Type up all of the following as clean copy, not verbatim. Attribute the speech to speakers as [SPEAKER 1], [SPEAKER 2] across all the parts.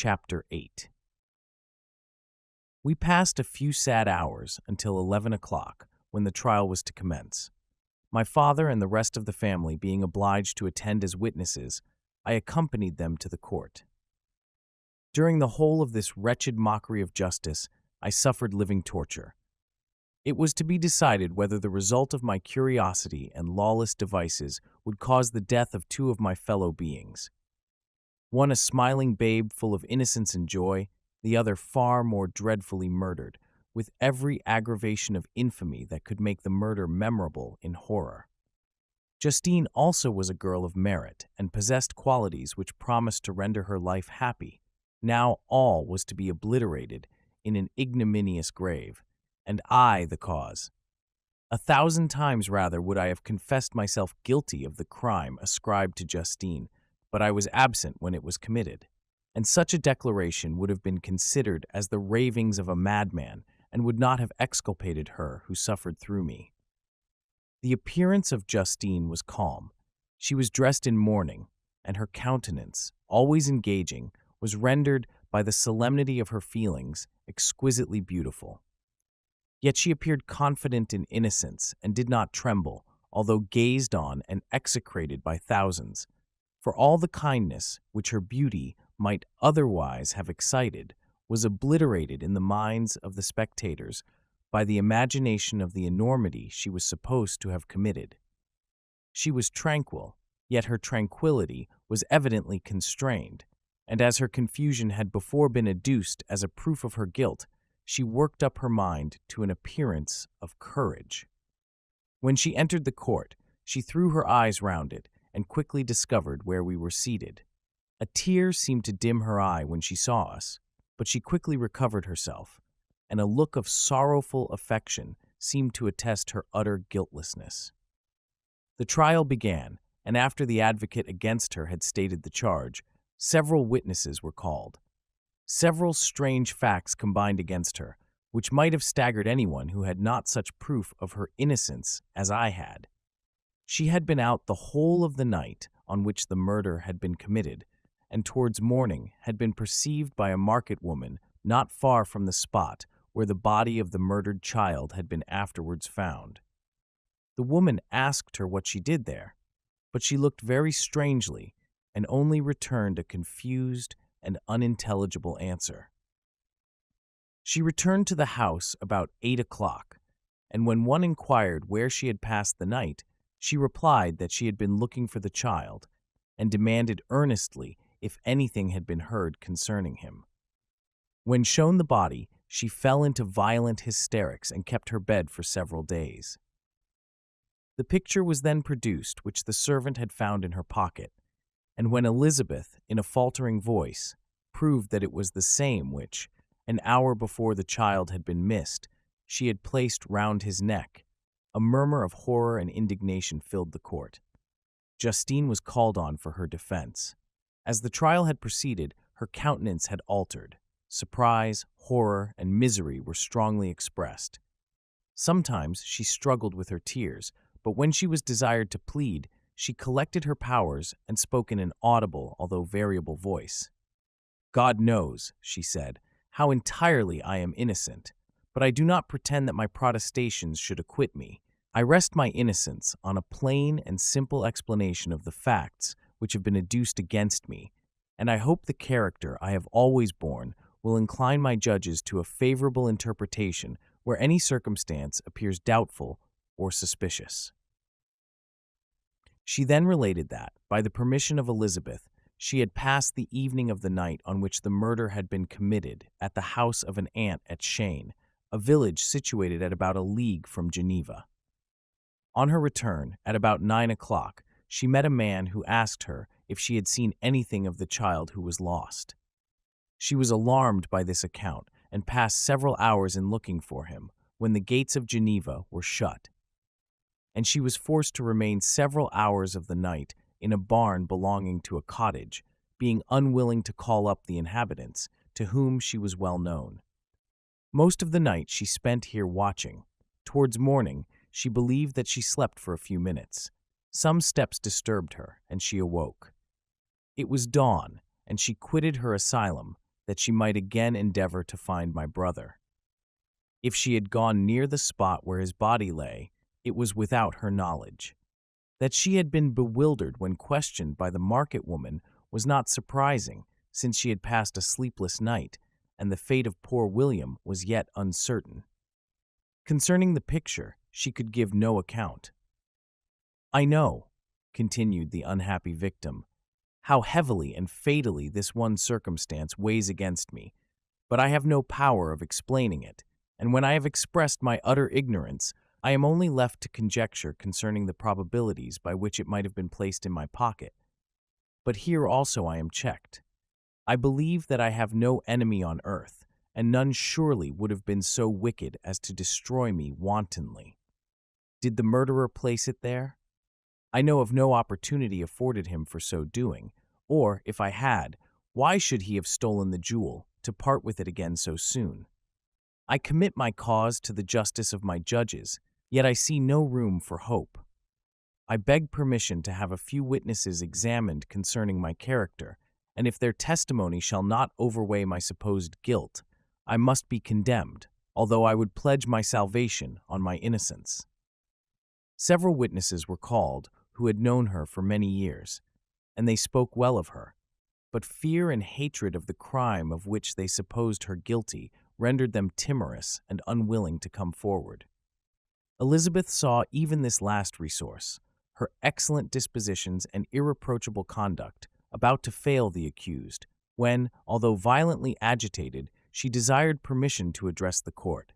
[SPEAKER 1] Chapter 8. We passed a few sad hours until 11 o'clock, when the trial was to commence. My father and the rest of the family being obliged to attend as witnesses, I accompanied them to the court. During the whole of this wretched mockery of justice, I suffered living torture. It was to be decided whether the result of my curiosity and lawless devices would cause the death of two of my fellow beings. One a smiling babe full of innocence and joy, the other far more dreadfully murdered, with every aggravation of infamy that could make the murder memorable in horror. Justine also was a girl of merit and possessed qualities which promised to render her life happy. Now all was to be obliterated in an ignominious grave, and I the cause. 1,000 times rather would I have confessed myself guilty of the crime ascribed to Justine, but I was absent when it was committed, and such a declaration would have been considered as the ravings of a madman, and would not have exculpated her who suffered through me. The appearance of Justine was calm. She was dressed in mourning, and her countenance, always engaging, was rendered by the solemnity of her feelings exquisitely beautiful. Yet she appeared confident in innocence and did not tremble, although gazed on and execrated by thousands, for all the kindness which her beauty might otherwise have excited was obliterated in the minds of the spectators by the imagination of the enormity she was supposed to have committed. She was tranquil, yet her tranquillity was evidently constrained, and as her confusion had before been adduced as a proof of her guilt, she worked up her mind to an appearance of courage. When she entered the court, she threw her eyes round it and quickly discovered where we were seated. A tear seemed to dim her eye when she saw us, but she quickly recovered herself, and a look of sorrowful affection seemed to attest her utter guiltlessness. The trial began, and after the advocate against her had stated the charge, several witnesses were called. Several strange facts combined against her, which might have staggered anyone who had not such proof of her innocence as I had. She had been out the whole of the night on which the murder had been committed, and towards morning had been perceived by a market woman not far from the spot where the body of the murdered child had been afterwards found. The woman asked her what she did there, but she looked very strangely and only returned a confused and unintelligible answer. She returned to the house about 8 o'clock, and when one inquired where she had passed the night, she replied that she had been looking for the child, and demanded earnestly if anything had been heard concerning him. When shown the body, she fell into violent hysterics and kept her bed for several days. The picture was then produced which the servant had found in her pocket, and when Elizabeth, in a faltering voice, proved that it was the same which, an hour before the child had been missed, she had placed round his neck, a murmur of horror and indignation filled the court. Justine was called on for her defense. As the trial had proceeded, her countenance had altered. Surprise, horror, and misery were strongly expressed. Sometimes she struggled with her tears, but when she was desired to plead, she collected her powers and spoke in an audible, although variable voice. "God knows," she said, "how entirely I am innocent, but I do not pretend that my protestations should acquit me. I rest my innocence on a plain and simple explanation of the facts which have been adduced against me, and I hope the character I have always borne will incline my judges to a favorable interpretation where any circumstance appears doubtful or suspicious." She then related that, by the permission of Elizabeth, she had passed the evening of the night on which the murder had been committed at the house of an aunt at Cheyne, a village situated at about a league from Geneva. On her return, at about 9 o'clock, she met a man who asked her if she had seen anything of the child who was lost. She was alarmed by this account and passed several hours in looking for him, when the gates of Geneva were shut, and she was forced to remain several hours of the night in a barn belonging to a cottage, being unwilling to call up the inhabitants, to whom she was well known. Most of the night she spent here watching. Towards morning, she believed that she slept for a few minutes. Some steps disturbed her, and she awoke. It was dawn, and she quitted her asylum, that she might again endeavor to find my brother. If she had gone near the spot where his body lay, it was without her knowledge. That she had been bewildered when questioned by the market woman was not surprising, since she had passed a sleepless night, and the fate of poor William was yet uncertain. Concerning the picture, she could give no account. "I know," continued the unhappy victim, "how heavily and fatally this one circumstance weighs against me, but I have no power of explaining it, and when I have expressed my utter ignorance, I am only left to conjecture concerning the probabilities by which it might have been placed in my pocket. But here also I am checked. I believe that I have no enemy on earth, and none surely would have been so wicked as to destroy me wantonly. Did the murderer place it there? I know of no opportunity afforded him for so doing, or, if I had, why should he have stolen the jewel, to part with it again so soon? I commit my cause to the justice of my judges, yet I see no room for hope. I beg permission to have a few witnesses examined concerning my character, and if their testimony shall not overweigh my supposed guilt, I must be condemned, although I would pledge my salvation on my innocence." Several witnesses were called who had known her for many years, and they spoke well of her, but fear and hatred of the crime of which they supposed her guilty rendered them timorous and unwilling to come forward. Elizabeth saw even this last resource, her excellent dispositions and irreproachable conduct, about to fail the accused, when, although violently agitated, she desired permission to address the court.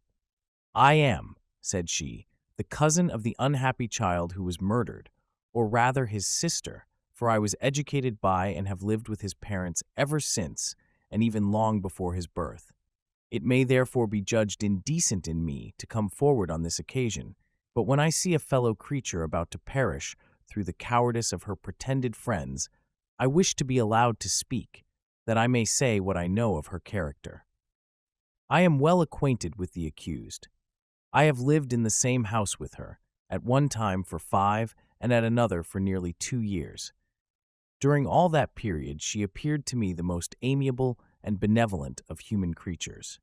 [SPEAKER 1] "I am," said she, "the cousin of the unhappy child who was murdered, or rather his sister, for I was educated by and have lived with his parents ever since, and even long before his birth. It may therefore be judged indecent in me to come forward on this occasion, but when I see a fellow creature about to perish through the cowardice of her pretended friends, I wish to be allowed to speak, that I may say what I know of her character. I am well acquainted with the accused. I have lived in the same house with her, at one time for 5 and at another for nearly 2 years. During all that period she appeared to me the most amiable and benevolent of human creatures.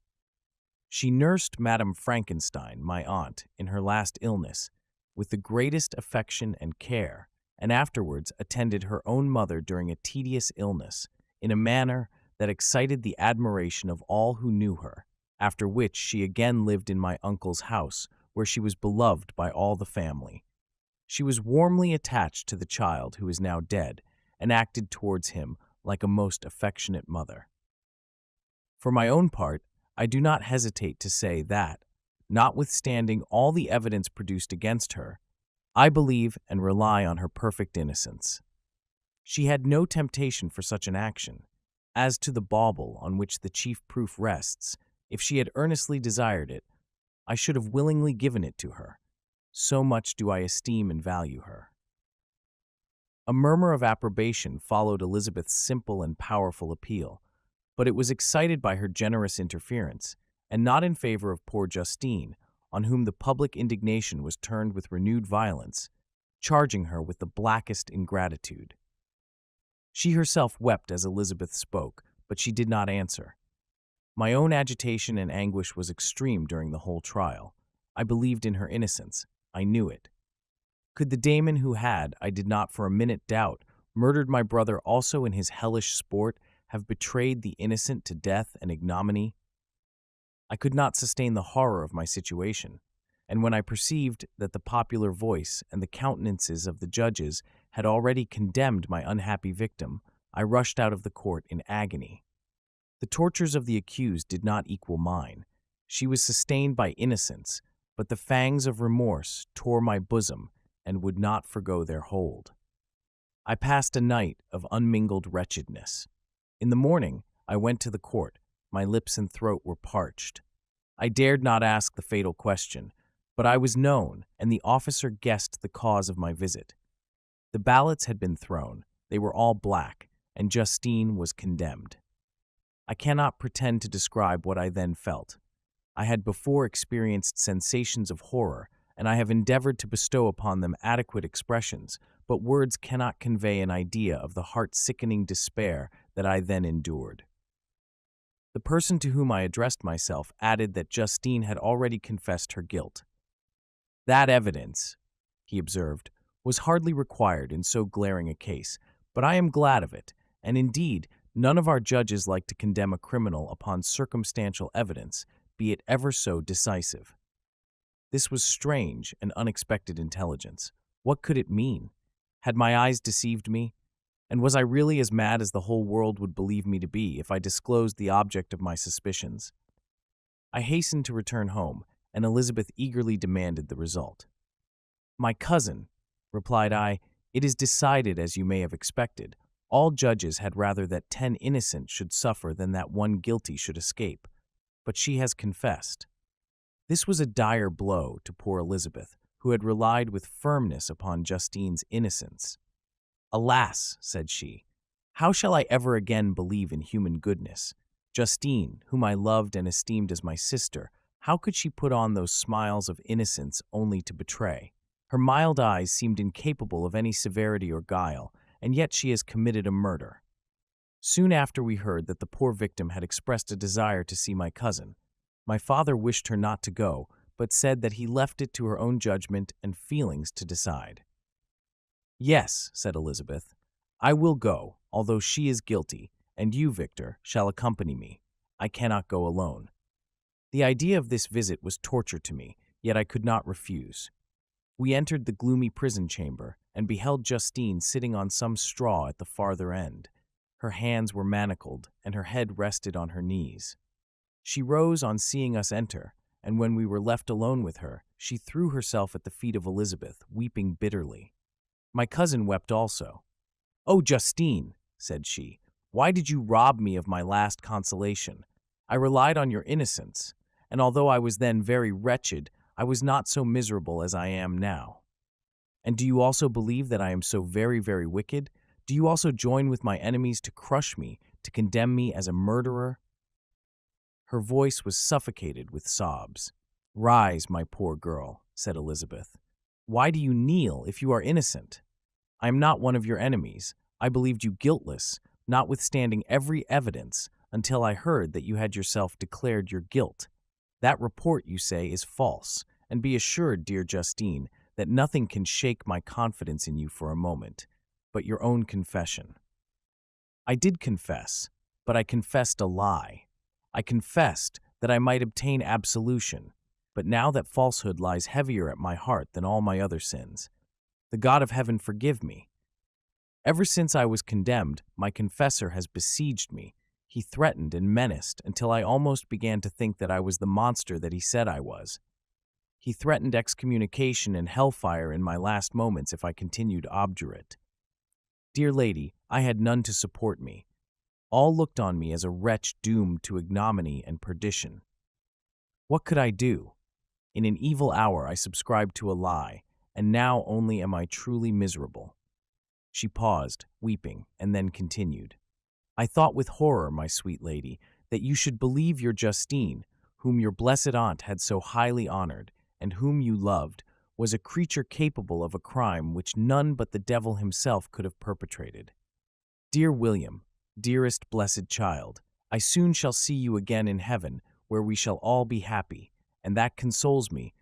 [SPEAKER 1] She nursed Madame Frankenstein, my aunt, in her last illness, with the greatest affection and care, and afterwards attended her own mother during a tedious illness, in a manner that excited the admiration of all who knew her, after which she again lived in my uncle's house, where she was beloved by all the family. She was warmly attached to the child who is now dead, and acted towards him like a most affectionate mother. For my own part, I do not hesitate to say that, notwithstanding all the evidence produced against her, I believe and rely on her perfect innocence. She had no temptation for such an action. As to the bauble on which the chief proof rests, if she had earnestly desired it, I should have willingly given it to her. So much do I esteem and value her." A murmur of approbation followed Elizabeth's simple and powerful appeal, but it was excited by her generous interference, and not in favor of poor Justine, on whom the public indignation was turned with renewed violence, charging her with the blackest ingratitude. She herself wept as Elizabeth spoke, but she did not answer. My own agitation and anguish was extreme during the whole trial. I believed in her innocence. I knew it. Could the daemon who had, I did not for a minute doubt, murdered my brother also in his hellish sport, have betrayed the innocent to death and ignominy? I could not sustain the horror of my situation, and when I perceived that the popular voice and the countenances of the judges had already condemned my unhappy victim, I rushed out of the court in agony. The tortures of the accused did not equal mine. She was sustained by innocence, but the fangs of remorse tore my bosom and would not forgo their hold. I passed a night of unmingled wretchedness. In the morning, I went to the court. My lips and throat were parched. I dared not ask the fatal question, but I was known, and the officer guessed the cause of my visit. The ballots had been thrown. They were all black, and Justine was condemned. I cannot pretend to describe what I then felt. I had before experienced sensations of horror, and I have endeavored to bestow upon them adequate expressions, but words cannot convey an idea of the heart-sickening despair that I then endured. The person to whom I addressed myself added that Justine had already confessed her guilt. That evidence, he observed, was hardly required in so glaring a case, but I am glad of it, and indeed, none of our judges like to condemn a criminal upon circumstantial evidence, be it ever so decisive. This was strange and unexpected intelligence. What could it mean? Had my eyes deceived me? And was I really as mad as the whole world would believe me to be if I disclosed the object of my suspicions? I hastened to return home, and Elizabeth eagerly demanded the result. "My cousin," replied I, "it is decided as you may have expected. All judges had rather that 10 innocent should suffer than that one guilty should escape. But she has confessed." This was a dire blow to poor Elizabeth, who had relied with firmness upon Justine's innocence. "Alas," said she, "how shall I ever again believe in human goodness? Justine, whom I loved and esteemed as my sister, how could she put on those smiles of innocence only to betray? Her mild eyes seemed incapable of any severity or guile, and yet she has committed a murder." Soon after we heard that the poor victim had expressed a desire to see my cousin. My father wished her not to go, but said that he left it to her own judgment and feelings to decide. "Yes," said Elizabeth, "I will go, although she is guilty, and you, Victor, shall accompany me. I cannot go alone." The idea of this visit was torture to me, yet I could not refuse. We entered the gloomy prison chamber and beheld Justine sitting on some straw at the farther end. Her hands were manacled, and her head rested on her knees. She rose on seeing us enter, and when we were left alone with her, she threw herself at the feet of Elizabeth, weeping bitterly. My cousin wept also. "Oh, Justine," said she, "why did you rob me of my last consolation? I relied on your innocence, and although I was then very wretched, I was not so miserable as I am now. And do you also believe that I am so very, very wicked? Do you also join with my enemies to crush me, to condemn me as a murderer?" Her voice was suffocated with sobs. "Rise, my poor girl," said Elizabeth. "Why do you kneel if you are innocent? I am not one of your enemies. I believed you guiltless, notwithstanding every evidence, until I heard that you had yourself declared your guilt. That report, you say, is false, and be assured, dear Justine, that nothing can shake my confidence in you for a moment, but your own confession." I did confess, but I confessed a lie. I confessed that I might obtain absolution, but now that falsehood lies heavier at my heart than all my other sins. The God of heaven forgive me. Ever since I was condemned, my confessor has besieged me. He threatened and menaced until I almost began to think that I was the monster that he said I was. He threatened excommunication and hellfire in my last moments if I continued obdurate. Dear lady, I had none to support me. All looked on me as a wretch doomed to ignominy and perdition. What could I do? In an evil hour I subscribed to a lie, and now only am I truly miserable. She paused, weeping, and then continued. "I thought with horror, my sweet lady, that you should believe your Justine, whom your blessed aunt had so highly honored, and whom you loved, was a creature capable of a crime which none but the devil himself could have perpetrated. Dear William, dearest blessed child, I soon shall see you again in heaven, where we shall all be happy, and that consoles me,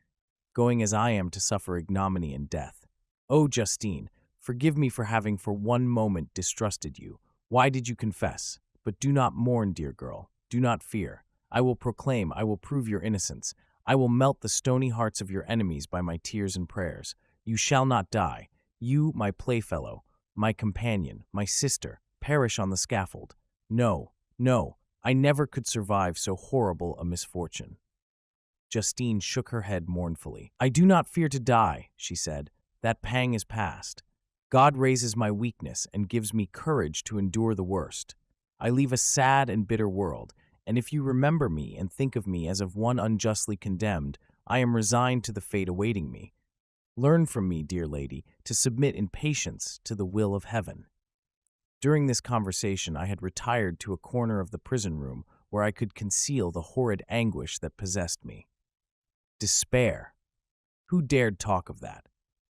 [SPEAKER 1] going as I am to suffer ignominy and death. Oh, Justine, forgive me for having for one moment distrusted you. Why did you confess? But do not mourn, dear girl. Do not fear. I will proclaim, I will prove your innocence. I will melt the stony hearts of your enemies by my tears and prayers. You shall not die. You, my playfellow, my companion, my sister, perish on the scaffold. No, no, I never could survive so horrible a misfortune." Justine shook her head mournfully. "I do not fear to die," she said. "That pang is past. God raises my weakness and gives me courage to endure the worst. I leave a sad and bitter world, and if you remember me and think of me as of one unjustly condemned, I am resigned to the fate awaiting me. Learn from me, dear lady, to submit in patience to the will of heaven." During this conversation, I had retired to a corner of the prison room where I could conceal the horrid anguish that possessed me. Despair! Who dared talk of that?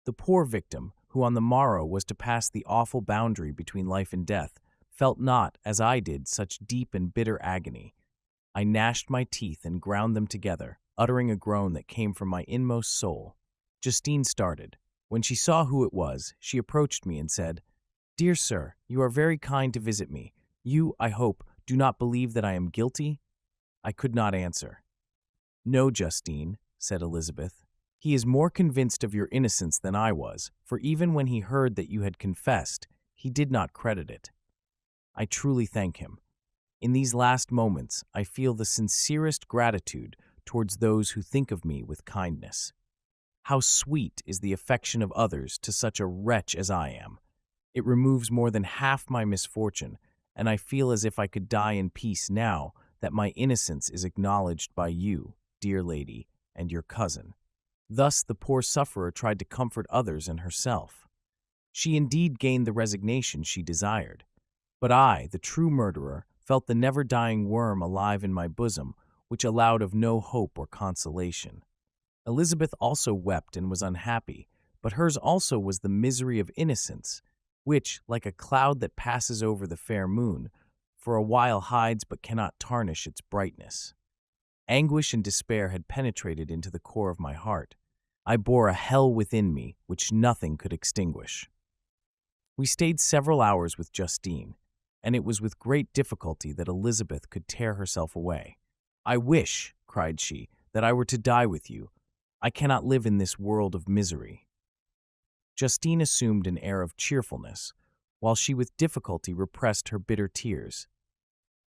[SPEAKER 1] The poor victim, who on the morrow was to pass the awful boundary between life and death, felt not, as I did, such deep and bitter agony. I gnashed my teeth and ground them together, uttering a groan that came from my inmost soul. Justine started. When she saw who it was, she approached me and said, "Dear sir, you are very kind to visit me. You, I hope, do not believe that I am guilty?" I could not answer. "No, Justine," said Elizabeth. "He is more convinced of your innocence than I was, for even when he heard that you had confessed, he did not credit it. I truly thank him. In these last moments, I feel the sincerest gratitude towards those who think of me with kindness. How sweet is the affection of others to such a wretch as I am. It removes more than half my misfortune, and I feel as if I could die in peace now that my innocence is acknowledged by you, dear lady, and your cousin." Thus the poor sufferer tried to comfort others and herself. She indeed gained the resignation she desired. But I, the true murderer, felt the never-dying worm alive in my bosom, which allowed of no hope or consolation. Elizabeth also wept and was unhappy, but hers also was the misery of innocence, which, like a cloud that passes over the fair moon, for a while hides but cannot tarnish its brightness. Anguish and despair had penetrated into the core of my heart. I bore a hell within me which nothing could extinguish. We stayed several hours with Justine, and it was with great difficulty that Elizabeth could tear herself away. "I wish," cried she, "that I were to die with you. I cannot live in this world of misery." Justine assumed an air of cheerfulness, while she with difficulty repressed her bitter tears.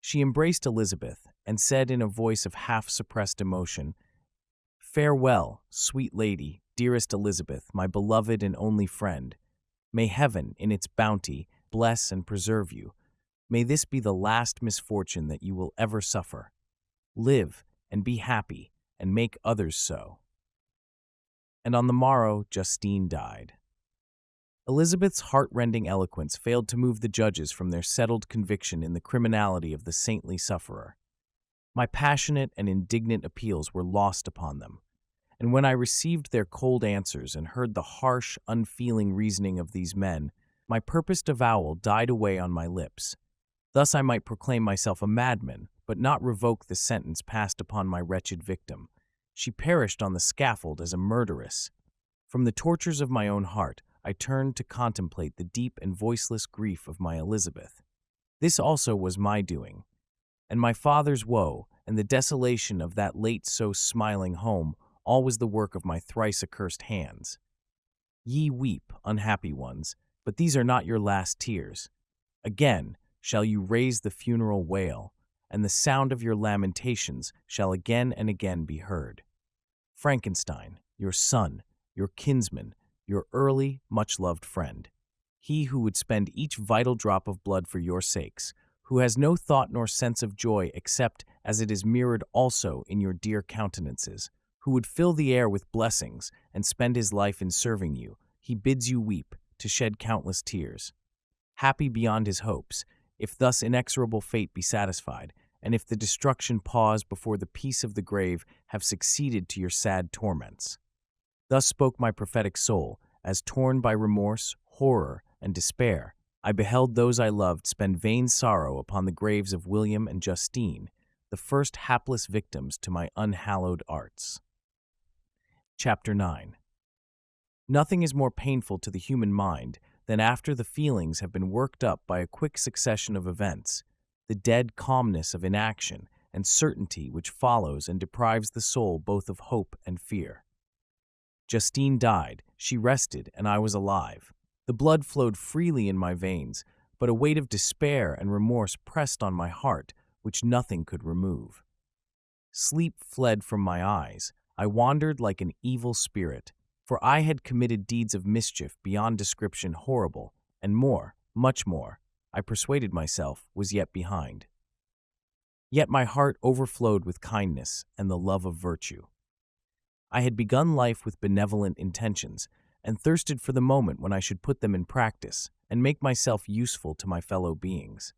[SPEAKER 1] She embraced Elizabeth and said in a voice of half-suppressed emotion, "Farewell, sweet lady, dearest Elizabeth, my beloved and only friend. May heaven, in its bounty, bless and preserve you. May this be the last misfortune that you will ever suffer. Live and be happy, and make others so." And on the morrow, Justine died. Elizabeth's heart-rending eloquence failed to move the judges from their settled conviction in the criminality of the saintly sufferer. My passionate and indignant appeals were lost upon them, and when I received their cold answers and heard the harsh, unfeeling reasoning of these men, my purposed avowal died away on my lips. Thus I might proclaim myself a madman, but not revoke the sentence passed upon my wretched victim. She perished on the scaffold as a murderess. From the tortures of my own heart, I turned to contemplate the deep and voiceless grief of my Elizabeth. This also was my doing, and my father's woe, and the desolation of that late so smiling home, all was the work of my thrice accursed hands. Ye weep, unhappy ones, but these are not your last tears. Again shall you raise the funeral wail, and the sound of your lamentations shall again and again be heard. Frankenstein, your son, your kinsman, your early, much-loved friend, he who would spend each vital drop of blood for your sakes, who has no thought nor sense of joy except as it is mirrored also in your dear countenances, who would fill the air with blessings and spend his life in serving you, he bids you weep, to shed countless tears. Happy beyond his hopes, if thus inexorable fate be satisfied, and if the destruction pause before the peace of the grave have succeeded to your sad torments. Thus spoke my prophetic soul, as torn by remorse, horror, and despair, I beheld those I loved spend vain sorrow upon the graves of William and Justine, the first hapless victims to my unhallowed arts. Chapter 9. Nothing is more painful to the human mind than after the feelings have been worked up by a quick succession of events, the dead calmness of inaction and certainty which follows and deprives the soul both of hope and fear. Justine died, she rested, and I was alive. The blood flowed freely in my veins, but a weight of despair and remorse pressed on my heart, which nothing could remove. Sleep fled from my eyes. I wandered like an evil spirit, for I had committed deeds of mischief beyond description horrible, and more, much more, I persuaded myself, was yet behind. Yet my heart overflowed with kindness and the love of virtue. I had begun life with benevolent intentions, and thirsted for the moment when I should put them in practice and make myself useful to my fellow beings.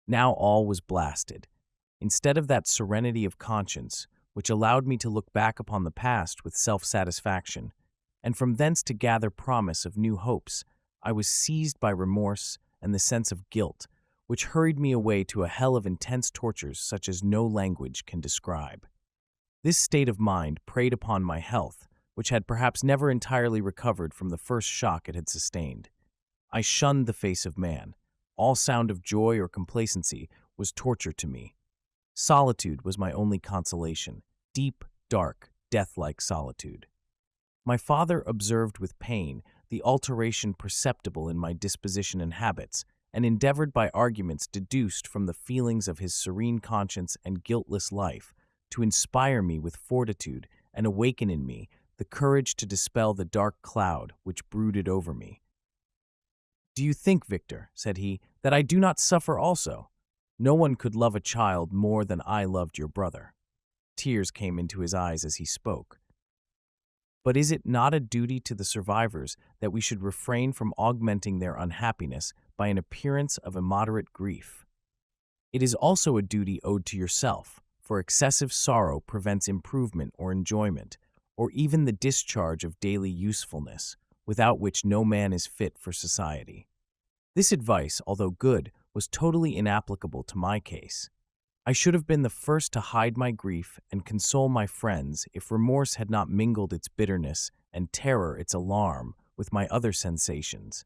[SPEAKER 1] Now all was blasted. Instead of that serenity of conscience, which allowed me to look back upon the past with self-satisfaction, and from thence to gather promise of new hopes, I was seized by remorse and the sense of guilt, which hurried me away to a hell of intense tortures such as no language can describe. This state of mind preyed upon my health, which had perhaps never entirely recovered from the first shock it had sustained. I shunned the face of man. All sound of joy or complacency was torture to me. Solitude was my only consolation, deep, dark, death-like solitude. My father observed with pain the alteration perceptible in my disposition and habits, and endeavored by arguments deduced from the feelings of his serene conscience and guiltless life to inspire me with fortitude and awaken in me the courage to dispel the dark cloud which brooded over me. "Do you think, Victor," said he, "that I do not suffer also? No one could love a child more than I loved your brother." Tears came into his eyes as he spoke. "But is it not a duty to the survivors that we should refrain from augmenting their unhappiness by an appearance of immoderate grief? It is also a duty owed to yourself, for excessive sorrow prevents improvement or enjoyment, or even the discharge of daily usefulness, without which no man is fit for society." This advice, although good, was totally inapplicable to my case. I should have been the first to hide my grief and console my friends if remorse had not mingled its bitterness and terror its alarm with my other sensations.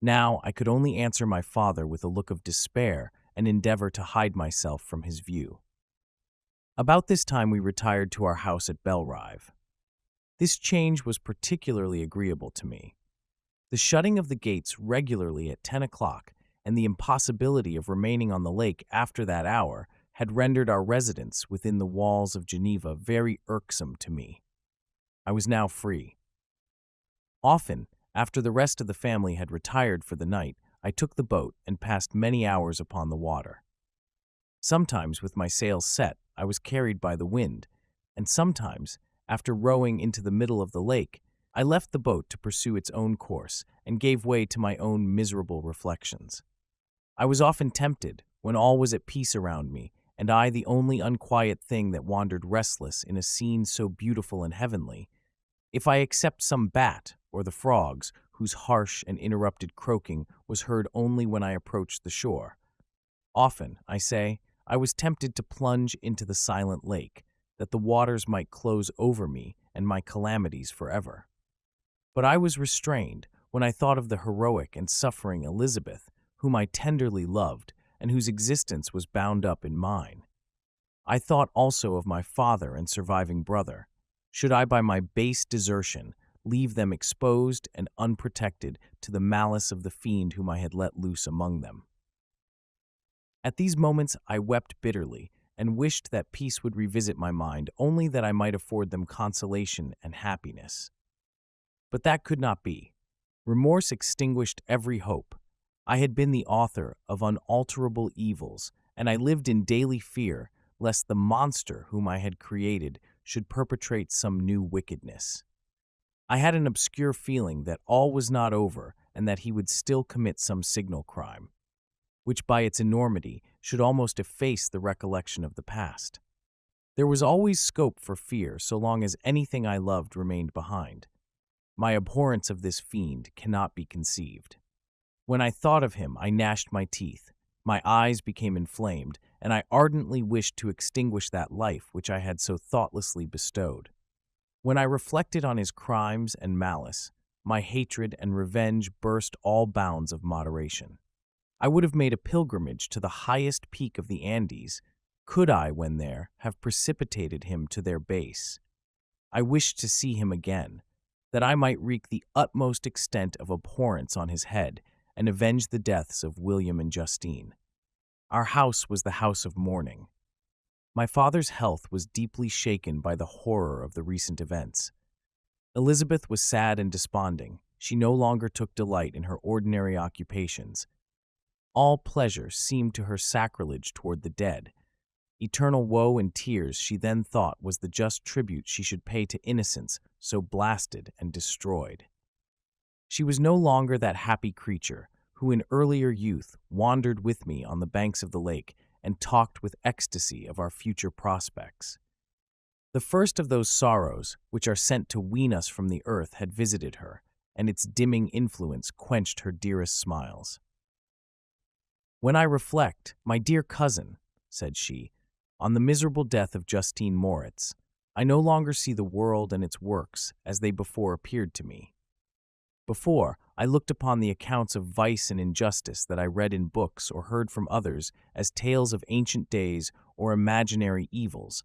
[SPEAKER 1] Now I could only answer my father with a look of despair and endeavor to hide myself from his view. About this time we retired to our house at Belrive. This change was particularly agreeable to me. The shutting of the gates regularly at 10 o'clock and the impossibility of remaining on the lake after that hour had rendered our residence within the walls of Geneva very irksome to me. I was now free. Often, after the rest of the family had retired for the night, I took the boat and passed many hours upon the water. Sometimes, with my sails set, I was carried by the wind, and sometimes, after rowing into the middle of the lake, I left the boat to pursue its own course and gave way to my own miserable reflections. I was often tempted, when all was at peace around me, and I the only unquiet thing that wandered restless in a scene so beautiful and heavenly, if I except some bat or the frogs whose harsh and interrupted croaking was heard only when I approached the shore. Often, I say, I was tempted to plunge into the silent lake, that the waters might close over me and my calamities forever. But I was restrained when I thought of the heroic and suffering Elizabeth, whom I tenderly loved, and whose existence was bound up in mine. I thought also of my father and surviving brother. Should I by my base desertion leave them exposed and unprotected to the malice of the fiend whom I had let loose among them? At these moments I wept bitterly, and wished that peace would revisit my mind, only that I might afford them consolation and happiness. But that could not be. Remorse extinguished every hope. I had been the author of unalterable evils, and I lived in daily fear lest the monster whom I had created should perpetrate some new wickedness. I had an obscure feeling that all was not over and that he would still commit some signal crime, which by its enormity should almost efface the recollection of the past. There was always scope for fear so long as anything I loved remained behind. My abhorrence of this fiend cannot be conceived. When I thought of him, I gnashed my teeth, my eyes became inflamed, and I ardently wished to extinguish that life which I had so thoughtlessly bestowed. When I reflected on his crimes and malice, my hatred and revenge burst all bounds of moderation. I would have made a pilgrimage to the highest peak of the Andes, could I, when there, have precipitated him to their base. I wished to see him again, that I might wreak the utmost extent of abhorrence on his head and avenge the deaths of William and Justine. Our house was the house of mourning. My father's health was deeply shaken by the horror of the recent events. Elizabeth was sad and desponding. She no longer took delight in her ordinary occupations. All pleasure seemed to her sacrilege toward the dead. Eternal woe and tears she then thought was the just tribute she should pay to innocence so blasted and destroyed. She was no longer that happy creature who in earlier youth wandered with me on the banks of the lake and talked with ecstasy of our future prospects. The first of those sorrows which are sent to wean us from the earth had visited her, and its dimming influence quenched her dearest smiles. When I reflect, my dear cousin, said she, on the miserable death of Justine Moritz, I no longer see the world and its works as they before appeared to me. Before, I looked upon the accounts of vice and injustice that I read in books or heard from others as tales of ancient days or imaginary evils.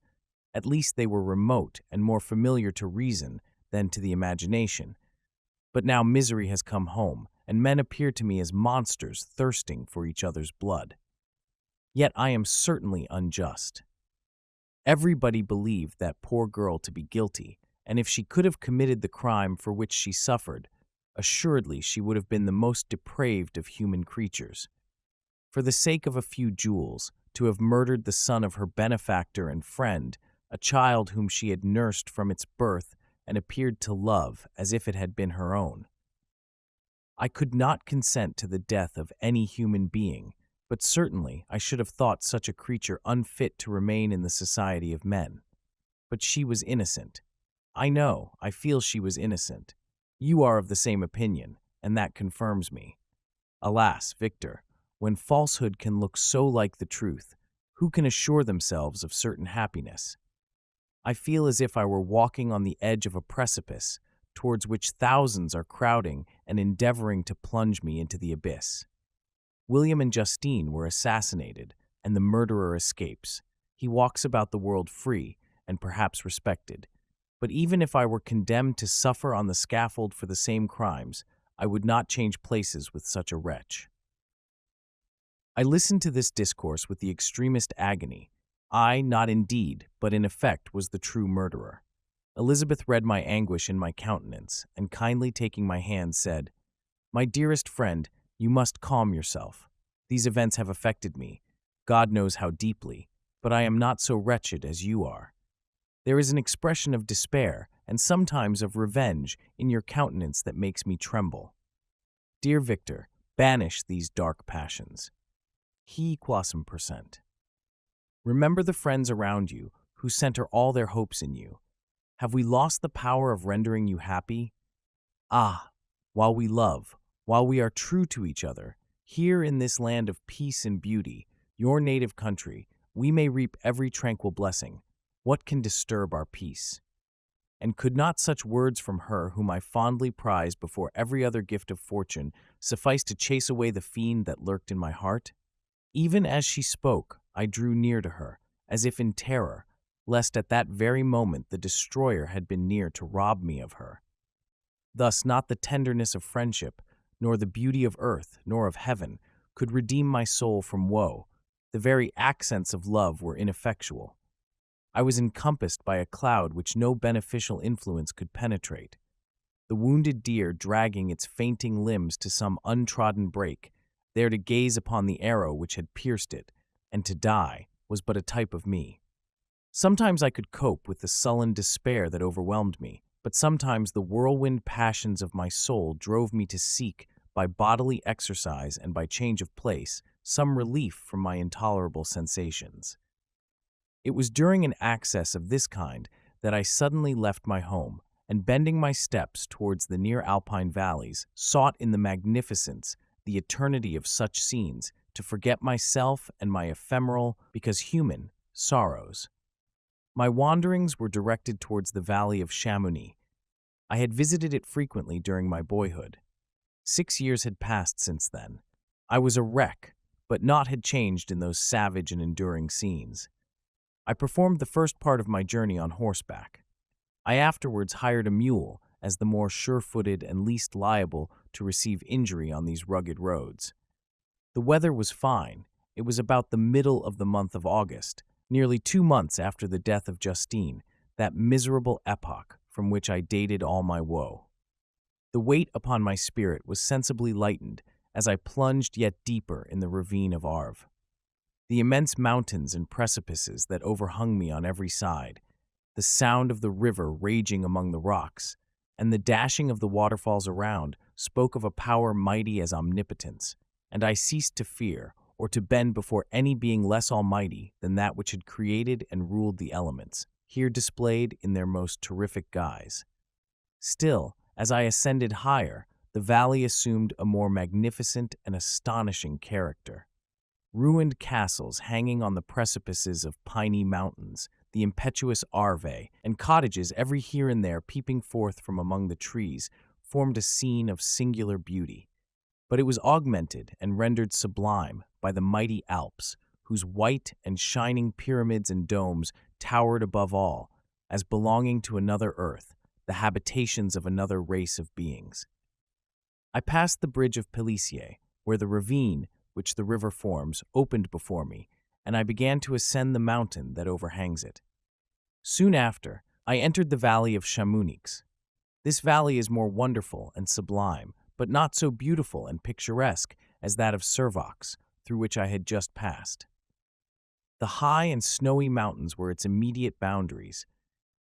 [SPEAKER 1] At least they were remote and more familiar to reason than to the imagination. But now misery has come home, and men appear to me as monsters thirsting for each other's blood. Yet I am certainly unjust. Everybody believed that poor girl to be guilty, and if she could have committed the crime for which she suffered, assuredly she would have been the most depraved of human creatures. For the sake of a few jewels, to have murdered the son of her benefactor and friend, a child whom she had nursed from its birth and appeared to love as if it had been her own. I could not consent to the death of any human being, but certainly I should have thought such a creature unfit to remain in the society of men. But she was innocent. I feel she was innocent. You are of the same opinion, and that confirms me. Alas, Victor, when falsehood can look so like the truth, who can assure themselves of certain happiness? I feel as if I were walking on the edge of a precipice, towards which thousands are crowding and endeavoring to plunge me into the abyss. William and Justine were assassinated, and the murderer escapes. He walks about the world free and perhaps respected. But even if I were condemned to suffer on the scaffold for the same crimes, I would not change places with such a wretch. I listened to this discourse with the extremest agony. I, not in deed, but in effect, was the true murderer. Elizabeth read my anguish in my countenance, and kindly taking my hand said, "My dearest friend, you must calm yourself. These events have affected me, God knows how deeply, but I am not so wretched as you are. There is an expression of despair, and sometimes of revenge, in your countenance that makes me tremble. Dear Victor, banish these dark passions. He quasum percent. Remember the friends around you, who center all their hopes in you. Have we lost the power of rendering you happy? Ah, while we love, while we are true to each other, here in this land of peace and beauty, your native country, we may reap every tranquil blessing. What can disturb our peace? And could not such words from her whom I fondly prize before every other gift of fortune suffice to chase away the fiend that lurked in my heart? Even as she spoke, I drew near to her, as if in terror, lest at that very moment the destroyer had been near to rob me of her. Thus not the tenderness of friendship, nor the beauty of earth, nor of heaven, could redeem my soul from woe. The very accents of love were ineffectual. I was encompassed by a cloud which no beneficial influence could penetrate. The wounded deer dragging its fainting limbs to some untrodden brake, there to gaze upon the arrow which had pierced it, and to die, was but a type of me. Sometimes I could cope with the sullen despair that overwhelmed me, but sometimes the whirlwind passions of my soul drove me to seek, by bodily exercise and by change of place, some relief from my intolerable sensations. It was during an access of this kind that I suddenly left my home, and bending my steps towards the near alpine valleys, sought in the magnificence, the eternity of such scenes, to forget myself and my ephemeral, because human, sorrows. My wanderings were directed towards the valley of Chamonix. I had visited it frequently during my boyhood. 6 years had passed since then. I was a wreck, but naught had changed in those savage and enduring scenes. I performed the first part of my journey on horseback. I afterwards hired a mule as the more sure-footed and least liable to receive injury on these rugged roads. The weather was fine. It was about the middle of the month of August, nearly 2 months after the death of Justine, that miserable epoch from which I dated all my woe. The weight upon my spirit was sensibly lightened as I plunged yet deeper in the ravine of Arve. The immense mountains and precipices that overhung me on every side, the sound of the river raging among the rocks, and the dashing of the waterfalls around spoke of a power mighty as omnipotence, and I ceased to fear or to bend before any being less almighty than that which had created and ruled the elements, here displayed in their most terrific guise. Still, as I ascended higher, the valley assumed a more magnificent and astonishing character. Ruined castles hanging on the precipices of piney mountains, the impetuous Arve, and cottages every here and there peeping forth from among the trees formed a scene of singular beauty. But it was augmented and rendered sublime by the mighty Alps, whose white and shining pyramids and domes towered above all, as belonging to another earth, the habitations of another race of beings. I passed the bridge of Pellissier, where the ravine, which the river forms, opened before me, and I began to ascend the mountain that overhangs it. Soon after, I entered the valley of Chamonix. This valley is more wonderful and sublime, but not so beautiful and picturesque as that of Servox, through which I had just passed. The high and snowy mountains were its immediate boundaries,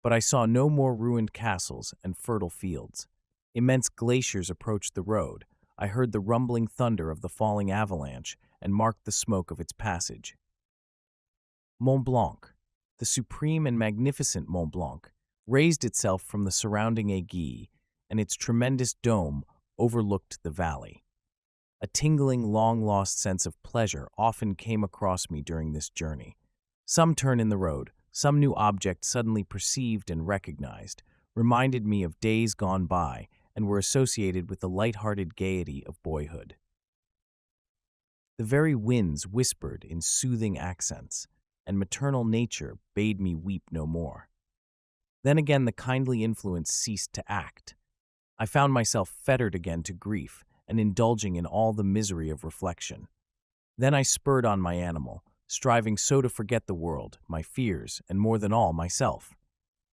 [SPEAKER 1] but I saw no more ruined castles and fertile fields. Immense glaciers approached the road. I heard the rumbling thunder of the falling avalanche and marked the smoke of its passage. Mont Blanc, the supreme and magnificent Mont Blanc, raised itself from the surrounding aiguille, and its tremendous dome overlooked the valley. A tingling, long-lost sense of pleasure often came across me during this journey. Some turn in the road, some new object suddenly perceived and recognized, reminded me of days gone by and were associated with the light-hearted gaiety of boyhood. The very winds whispered in soothing accents, and maternal nature bade me weep no more. Then again the kindly influence ceased to act. I found myself fettered again to grief and indulging in all the misery of reflection. Then I spurred on my animal, striving so to forget the world, my fears, and more than all, myself.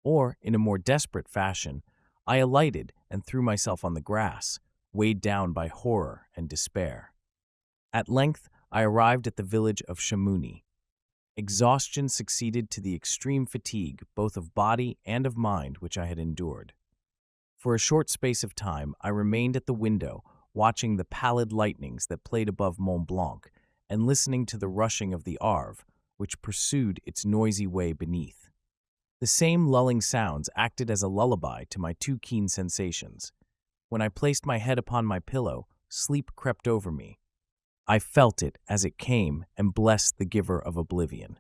[SPEAKER 1] Or, in a more desperate fashion, I alighted and threw myself on the grass, weighed down by horror and despair. At length, I arrived at the village of Chamonix. Exhaustion succeeded to the extreme fatigue, both of body and of mind, which I had endured. For a short space of time, I remained at the window, watching the pallid lightnings that played above Mont Blanc, and listening to the rushing of the Arve, which pursued its noisy way beneath. The same lulling sounds acted as a lullaby to my too keen sensations. When I placed my head upon my pillow, sleep crept over me. I felt it as it came and blessed the giver of oblivion.